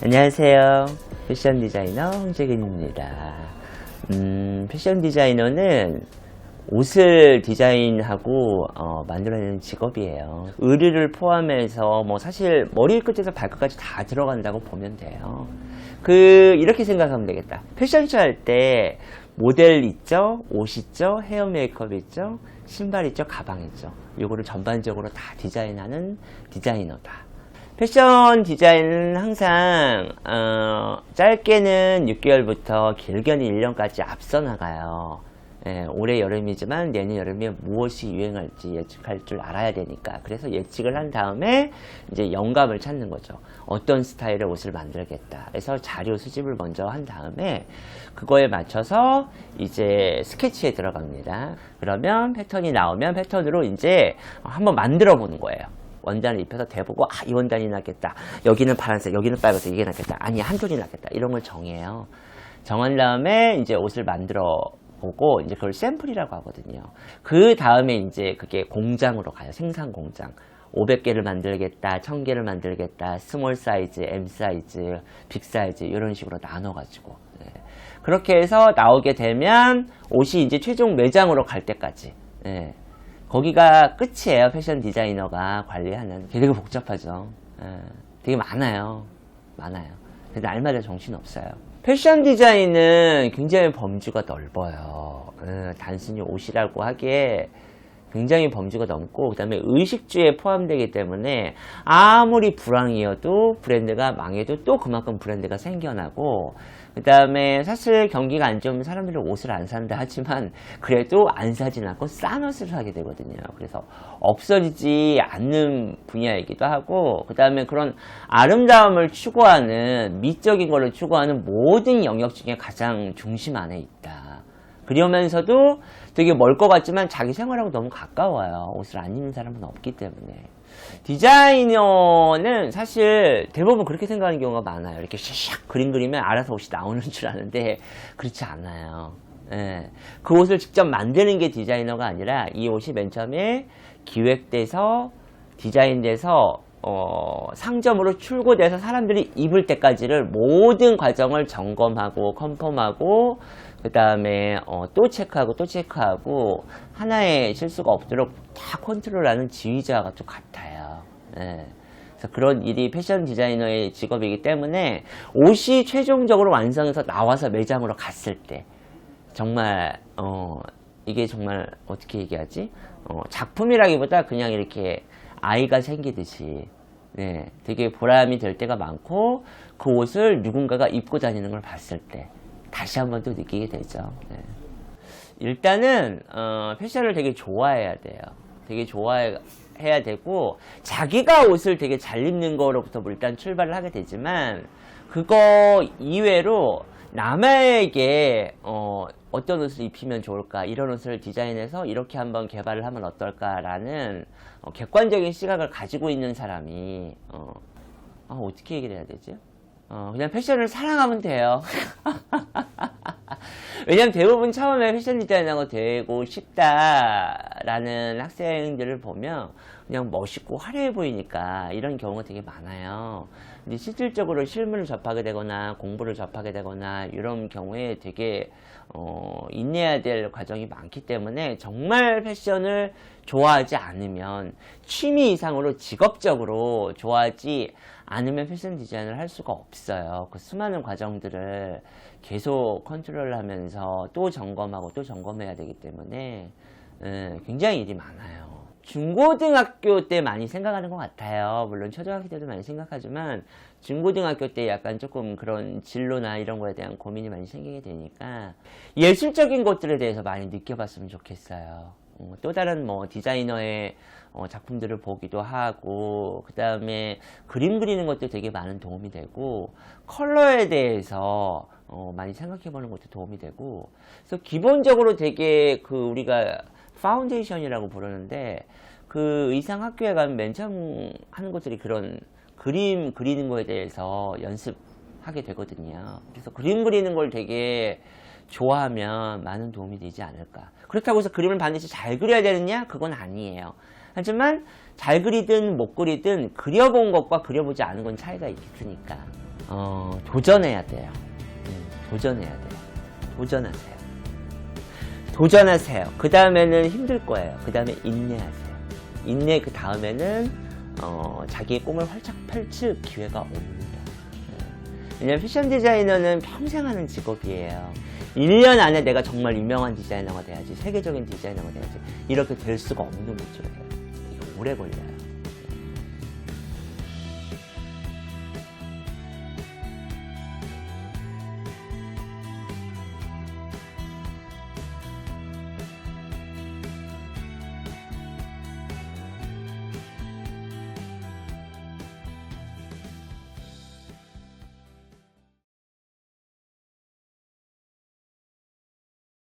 안녕하세요. 패션 디자이너 홍재근입니다. 패션 디자이너는 옷을 디자인하고 만들어내는 직업이에요. 의류를 포함해서 사실 머리 끝에서 발끝까지 다 들어간다고 보면 돼요. 이렇게 생각하면 되겠다. 패션쇼 할 때 모델 있죠, 옷 있죠, 헤어 메이크업 있죠, 신발 있죠, 가방 있죠. 요거를 전반적으로 다 디자인하는 디자이너다. 패션 디자인은 항상 짧게는 6개월부터 길게는 1년까지 앞서 나가요. 올해 여름이지만 내년 여름에 무엇이 유행할지 예측할 줄 알아야 되니까. 그래서 예측을 한 다음에 이제 영감을 찾는 거죠. 어떤 스타일의 옷을 만들겠다. 그래서 자료 수집을 먼저 한 다음에 그거에 맞춰서 이제 스케치에 들어갑니다. 그러면 패턴이 나오면 패턴으로 이제 한번 만들어 보는 거예요. 원단을 입혀서 대보고 이 원단이 낫겠다. 여기는 파란색, 여기는 빨간색, 이게 낫겠다. 아니, 한쪽이 낫겠다. 이런 걸 정해요. 정한 다음에 이제 옷을 만들어 보고 이제 그걸 샘플이라고 하거든요. 그 다음에 이제 그게 공장으로 가요. 생산 공장. 500개를 만들겠다, 1000개를 만들겠다, 스몰 사이즈, M 사이즈, 빅 사이즈 이런 식으로 나눠가지고 그렇게 해서 나오게 되면 옷이 이제 최종 매장으로 갈 때까지 거기가 끝이에요. 패션 디자이너가 관리하는. 되게 복잡하죠. 되게 많아요. 근데 날마다 정신없어요. 패션 디자인은 굉장히 범주가 넓어요. 단순히 옷이라고 하기에 굉장히 범주가 넓고, 그 다음에 의식주에 포함되기 때문에 아무리 불황이어도 브랜드가 망해도 또 그만큼 브랜드가 생겨나고, 그 다음에 사실 경기가 안 좋으면 사람들이 옷을 안 산다 하지만 그래도 안 사진 않고 싼 옷을 사게 되거든요. 그래서 없어지지 않는 분야이기도 하고, 그 다음에 그런 아름다움을 추구하는, 미적인 걸로 추구하는 모든 영역 중에 가장 중심 안에 있다. 그러면서도 되게 멀 것 같지만 자기 생활하고 너무 가까워요. 옷을 안 입는 사람은 없기 때문에. 디자이너는 사실 대부분 그렇게 생각하는 경우가 많아요. 이렇게 샥 그림 그리면 알아서 옷이 나오는 줄 아는데 그렇지 않아요. 그 옷을 직접 만드는 게 디자이너가 아니라 이 옷이 맨 처음에 기획돼서 디자인돼서 상점으로 출고돼서 사람들이 입을 때까지를 모든 과정을 점검하고 컨펌하고 그 다음에 또 체크하고 하나의 실수가 없도록 다 컨트롤하는 지휘자와 또 같아요. 그래서 그런 일이 패션 디자이너의 직업이기 때문에 옷이 최종적으로 완성해서 나와서 매장으로 갔을 때 정말 이게 정말 어떻게 얘기하지? 작품이라기보다 그냥 이렇게 아이가 생기듯이 되게 보람이 될 때가 많고, 그 옷을 누군가가 입고 다니는 걸 봤을 때 다시 한번 또 느끼게 되죠. 일단은 패션을 되게 좋아해야 돼요. 되게 좋아해야 되고, 자기가 옷을 되게 잘 입는 거로부터 일단 출발을 하게 되지만, 그거 이외로 남에게 어떤 옷을 입히면 좋을까, 이런 옷을 디자인해서 이렇게 한번 개발을 하면 어떨까라는 객관적인 시각을 가지고 있는 사람이 어떻게 얘기를 해야 되지? 그냥 패션을 사랑하면 돼요. 왜냐면 대부분 처음에 패션 디자이너가 되고 싶다라는 학생들을 보면 그냥 멋있고 화려해 보이니까 이런 경우가 되게 많아요. 근데 실질적으로 실무를 접하게 되거나 공부를 접하게 되거나 이런 경우에 되게 인내해야 될 과정이 많기 때문에 정말 패션을 좋아하지 않으면, 취미 이상으로 직업적으로 좋아하지 않으면 패션 디자인을 할 수가 없어요. 그 수많은 과정들을 계속 컨트롤 하면서 또 점검하고 또 점검해야 되기 때문에 굉장히 일이 많아요. 중고등학교 때 많이 생각하는 것 같아요. 물론 초등학교 때도 많이 생각하지만 중고등학교 때 약간 조금 그런 진로나 이런 거에 대한 고민이 많이 생기게 되니까 예술적인 것들에 대해서 많이 느껴봤으면 좋겠어요. 또 다른 디자이너의 작품들을 보기도 하고, 그 다음에 그림 그리는 것도 되게 많은 도움이 되고, 컬러에 대해서 많이 생각해 보는 것도 도움이 되고, 그래서 기본적으로 되게 우리가 파운데이션이라고 부르는데, 그 의상 학교에 가면 맨 처음 하는 것들이 그런 그림 그리는 거에 대해서 연습하게 되거든요. 그래서 그림 그리는 걸 되게 좋아하면 많은 도움이 되지 않을까. 그렇다고 해서 그림을 반드시 잘 그려야 되느냐? 그건 아니에요. 하지만 잘 그리든 못 그리든 그려본 것과 그려보지 않은 건 차이가 있으니까. 도전해야 돼요. 도전해야 돼요. 도전하세요. 도전하세요. 그 다음에는 힘들 거예요. 그 다음에 인내하세요. 인내 그 다음에는 자기의 꿈을 활짝 펼칠 기회가 옵니다. 왜냐면 패션 디자이너는 평생 하는 직업이에요. 1년 안에 내가 정말 유명한 디자이너가 돼야지, 세계적인 디자이너가 돼야지, 이렇게 될 수가 없는 거죠. 이게 오래 걸려요.